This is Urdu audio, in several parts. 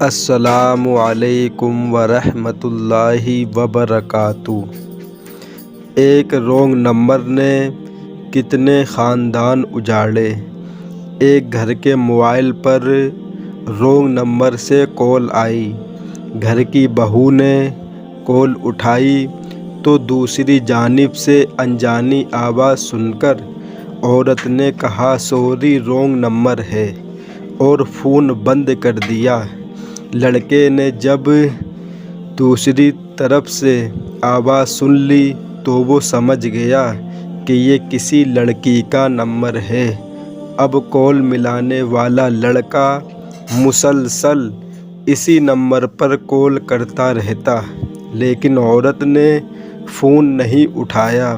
السلام علیکم ورحمۃ اللہ وبرکاتہ۔ ایک رونگ نمبر نے کتنے خاندان اجاڑے۔ ایک گھر کے موبائل پر رونگ نمبر سے کال آئی۔ گھر کی بہو نے کال اٹھائی تو دوسری جانب سے انجانی آواز سن کر عورت نے کہا سوری رونگ نمبر ہے اور فون بند کر دیا۔ لڑکے نے جب دوسری طرف سے آواز سن لی تو وہ سمجھ گیا کہ یہ کسی لڑکی کا نمبر ہے۔ اب کال ملانے والا لڑکا مسلسل اسی نمبر پر کال کرتا رہتا لیکن عورت نے فون نہیں اٹھایا۔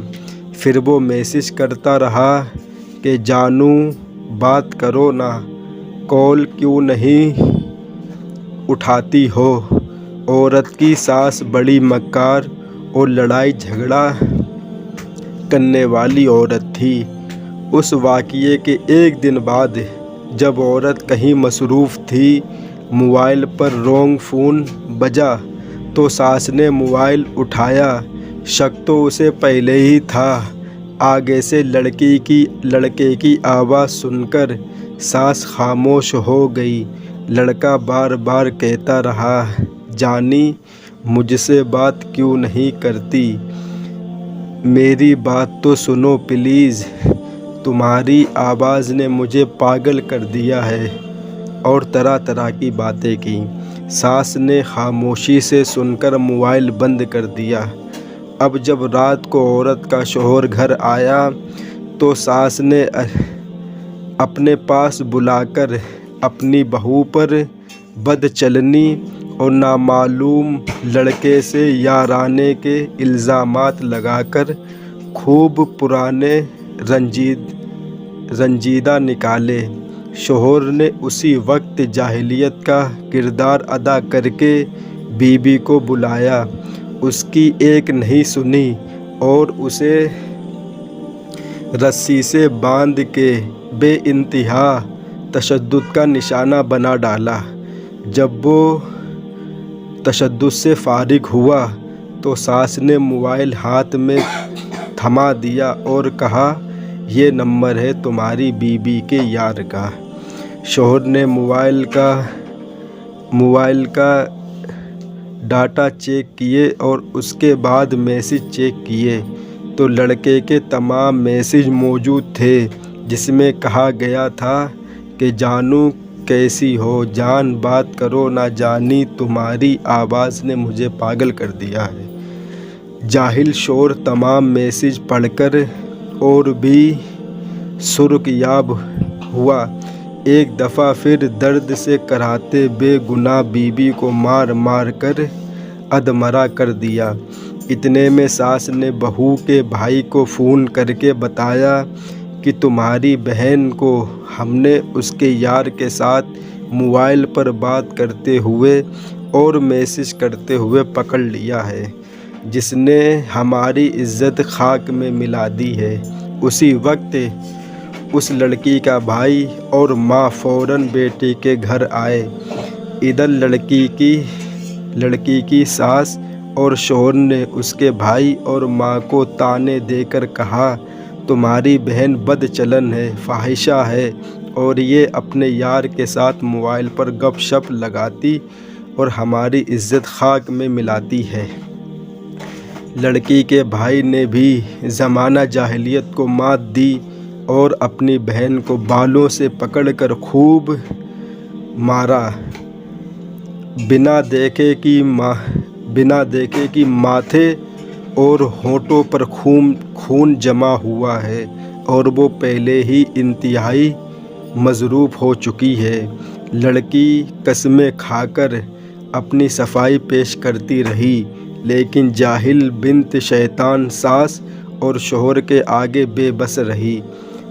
پھر وہ میسج کرتا رہا کہ جانو بات کرو نا، کال کیوں نہیں اٹھاتی ہو۔ عورت کی ساس بڑی مکار اور لڑائی جھگڑا کرنے والی عورت تھی۔ اس واقعے کے ایک دن بعد جب عورت کہیں مصروف تھی، موبائل پر رونگ فون بجا تو ساس نے موبائل اٹھایا۔ شک تو اسے پہلے ہی تھا۔ آگے سے لڑکے کی آواز سن کر ساس خاموش ہو گئی۔ لڑکا بار بار کہتا رہا جانی مجھ سے بات کیوں نہیں کرتی، میری بات تو سنو پلیز، تمہاری آواز نے مجھے پاگل کر دیا ہے، اور طرح طرح کی باتیں کی۔ ساس نے خاموشی سے سن کر موبائل بند کر دیا۔ اب جب رات کو عورت کا شوہر گھر آیا تو ساس نے اپنے پاس بلا کر اپنی بہو پر بد چلنی اور نامعلوم لڑکے سے یارانے کے الزامات لگا کر خوب پرانے رنجیدہ نکالے۔ شوہر نے اسی وقت جاہلیت کا کردار ادا کر کے بیوی کو بلایا، اس کی ایک نہیں سنی اور اسے رسی سے باندھ کے بے انتہا تشدد کا نشانہ بنا ڈالا۔ جب وہ تشدد سے فارغ ہوا تو ساس نے موبائل ہاتھ میں تھما دیا اور کہا یہ نمبر ہے تمہاری بیوی کے یار کا۔ شوہر نے موبائل کا ڈاٹا چیک کیے اور اس کے بعد میسج چیک کیے تو لڑکے کے تمام میسج موجود تھے جس میں کہا گیا تھا کہ جانو کیسی ہو، جان بات کرو نا جانی، تمہاری آواز نے مجھے پاگل کر دیا ہے۔ جاہل شوہر تمام میسج پڑھ کر اور بھی سرخ یاب ہوا۔ ایک دفعہ پھر درد سے کراہتے بے گناہ بیوی کو مار مار کر ادھمرا کر دیا۔ اتنے میں ساس نے بہو کے بھائی کو فون کر کے بتایا کہ تمہاری بہن کو ہم نے اس کے یار کے ساتھ موبائل پر بات کرتے ہوئے اور میسج کرتے ہوئے پکڑ لیا ہے، جس نے ہماری عزت خاک میں ملا دی ہے۔ اسی وقت اس لڑکی کا بھائی اور ماں فوراً بیٹی کے گھر آئے۔ ادھر لڑکی کی ساس اور شوہر نے اس کے بھائی اور ماں کو طعنے دے کر کہا تمہاری بہن بد چلن ہے، فاحشہ ہے اور یہ اپنے یار کے ساتھ موبائل پر گپ شپ لگاتی اور ہماری عزت خاک میں ملاتی ہے۔ لڑکی کے بھائی نے بھی زمانہ جاہلیت کو مات دی اور اپنی بہن کو بالوں سے پکڑ کر خوب مارا، بنا دیکھے کہ ماتھے اور ہونٹوں پر خون جمع ہوا ہے اور وہ پہلے ہی انتہائی مضروب ہو چکی ہے۔ لڑکی قسمیں کھا کر اپنی صفائی پیش کرتی رہی لیکن جاہل بنت شیطان ساس اور شوہر کے آگے بے بس رہی۔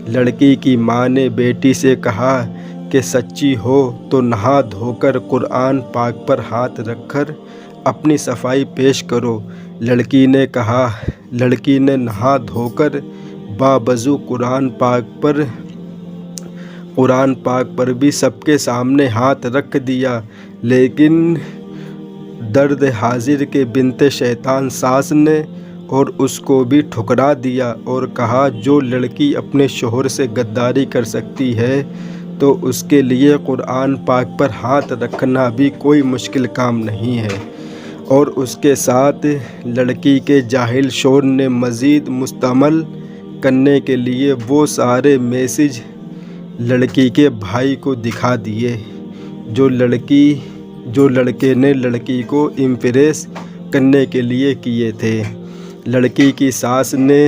لڑکی کی ماں نے بیٹی سے کہا کہ سچی ہو تو نہا دھو کر قرآن پاک پر ہاتھ رکھ کر اپنی صفائی پیش کرو۔ لڑکی نے نہا دھو کر باوضو قرآن پاک پر بھی سب کے سامنے ہاتھ رکھ دیا لیکن درد حاضر کے بنت شیطان ساس نے اور اس کو بھی ٹھکرا دیا اور کہا جو لڑکی اپنے شوہر سے غداری کر سکتی ہے تو اس کے لیے قرآن پاک پر ہاتھ رکھنا بھی کوئی مشکل کام نہیں ہے۔ اور اس کے ساتھ لڑکی کے جاہل شوہر نے مزید مستعمل کرنے کے لیے وہ سارے میسج لڑکی کے بھائی کو دکھا دیے جو لڑکے نے لڑکی کو امپریس کرنے کے لیے کیے تھے۔ لڑکی کی ساس نے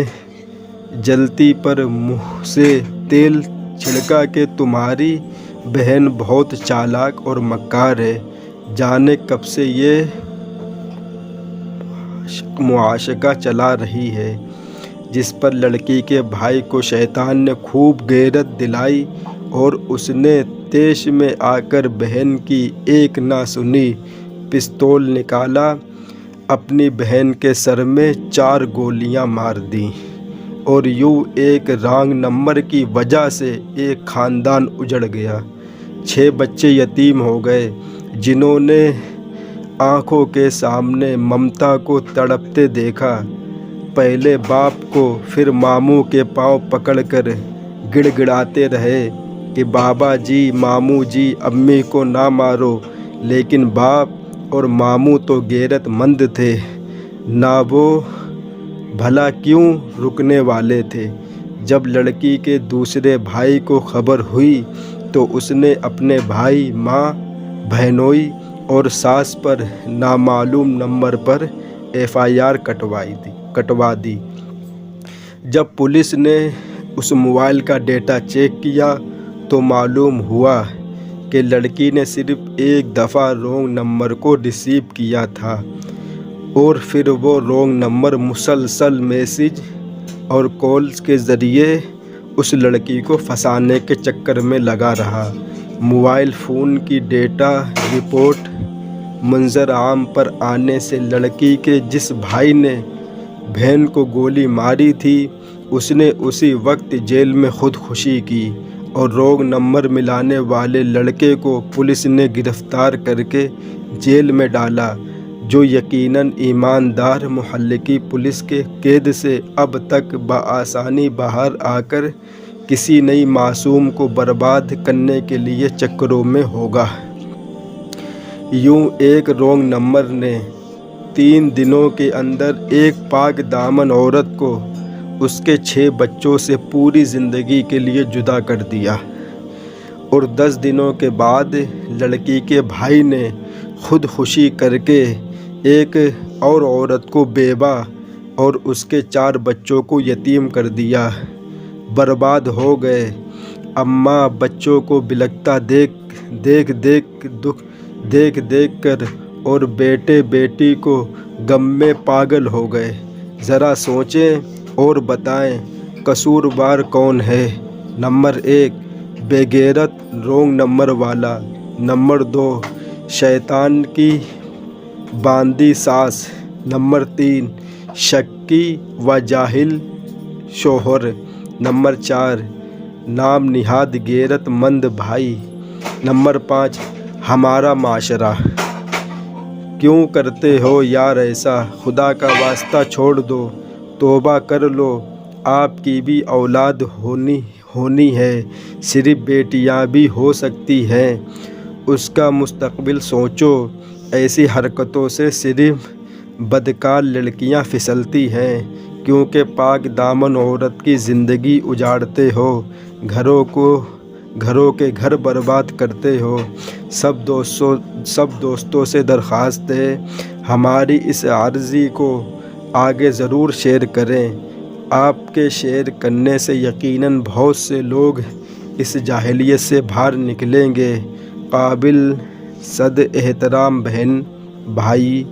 جلتی پر منہ سے تیل چھڑکا کہ تمہاری بہن بہت چالاک اور مکار ہے، جانے کب سے یہ معاشقہ چلا رہی ہے، جس پر لڑکی کے بھائی کو شیطان نے خوب غیرت دلائی اور اس نے طیش میں آ کر بہن کی ایک نہ سنی پستول نکالا، اپنی بہن کے سر میں 4 گولیاں مار دیں اور یوں ایک رانگ نمبر کی وجہ سے ایک خاندان اجڑ گیا۔ 6 بچے یتیم ہو گئے جنہوں نے آنکھوں کے سامنے ممتا کو تڑپتے دیکھا، پہلے باپ کو پھر ماموں کے پاؤں پکڑ کر گڑ گڑاتے رہے کہ بابا جی، ماموں جی، امی کو نہ مارو، لیکن باپ اور ماموں تو غیرت مند تھے، نہ وہ بھلا کیوں رکنے والے تھے۔ جب لڑکی کے دوسرے بھائی کو خبر ہوئی تو اس نے اپنے بھائی، ماں، بہنوئی اور ساس پر نامعلوم نمبر پر FIR کٹوا دی۔ جب پولیس نے اس موبائل کا ڈیٹا چیک کیا تو معلوم ہوا کہ لڑکی نے صرف ایک دفعہ رونگ نمبر کو ریسیو کیا تھا اور پھر وہ رونگ نمبر مسلسل میسج اور کالز کے ذریعے اس لڑکی کو پھنسانے کے چکر میں لگا رہا۔ موبائل فون کی ڈیٹا رپورٹ منظر عام پر آنے سے لڑکی کے جس بھائی نے بہن کو گولی ماری تھی اس نے اسی وقت جیل میں خودکشی کی اور رونگ نمبر ملانے والے لڑکے کو پولیس نے گرفتار کر کے جیل میں ڈالا، جو یقیناً ایماندار محلّقی پولیس کے قید سے اب تک بآسانی باہر آ کر کسی نئی معصوم کو برباد کرنے کے لیے چکروں میں ہوگا۔ یوں ایک رونگ نمبر نے 3 دنوں کے اندر ایک پاک دامن عورت کو اس کے 6 بچوں سے پوری زندگی کے لیے جدا کر دیا، اور 10 دنوں کے بعد لڑکی کے بھائی نے خودکشی کر کے ایک اور عورت کو بیوہ اور اس کے 4 بچوں کو یتیم کر دیا۔ برباد ہو گئے۔ اماں بچوں کو بلکتا دیکھ کر اور بیٹے بیٹی کو غم میں پاگل ہو گئے۔ ذرا سوچیں اور بتائیں قصوروار کون ہے؟ نمبر 1 بے غیرت رونگ نمبر والا، نمبر 2 شیطان کی باندی ساس، نمبر 3 شکی و جاہل شوہر، نمبر 4 نام نہاد غیرت مند بھائی، نمبر 5 ہمارا معاشرہ۔ کیوں کرتے ہو یار ایسا؟ خدا کا واسطہ چھوڑ دو، توبہ کر لو، آپ کی بھی اولاد ہونی ہے، صرف بیٹیاں بھی ہو سکتی ہیں، اس کا مستقبل سوچو۔ ایسی حرکتوں سے صرف بدکار لڑکیاں پھسلتی ہیں، کیونکہ پاک دامن عورت کی زندگی اجاڑتے ہو، گھروں کے گھر برباد کرتے ہو۔ سب دوستوں سے درخواست ہے ہماری اس عرضی کو آگے ضرور شیئر کریں۔ آپ کے شیئر کرنے سے یقیناً بہت سے لوگ اس جاہلیت سے باہر نکلیں گے۔ قابل صد احترام بہن بھائی،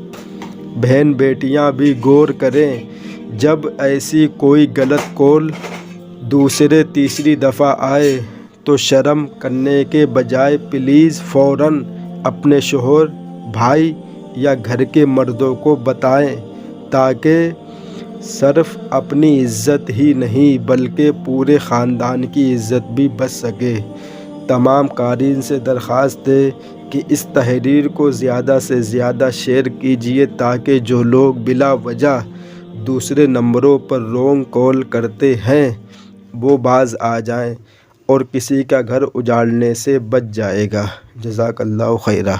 بہن بیٹیاں بھی غور کریں، جب ایسی کوئی غلط کال دوسری تیسری دفعہ آئے تو شرم کرنے کے بجائے پلیز فوراً اپنے شوہر، بھائی یا گھر کے مردوں کو بتائیں، تاکہ صرف اپنی عزت ہی نہیں بلکہ پورے خاندان کی عزت بھی بچ سکے۔ تمام قارئین سے درخواست ہے کہ اس تحریر کو زیادہ سے زیادہ شیئر کیجیے تاکہ جو لوگ بلا وجہ دوسرے نمبروں پر رونگ کال کرتے ہیں وہ باز آ جائیں اور کسی کا گھر اجاڑنے سے بچ جائے گا۔ جزاک اللہ خیرہ۔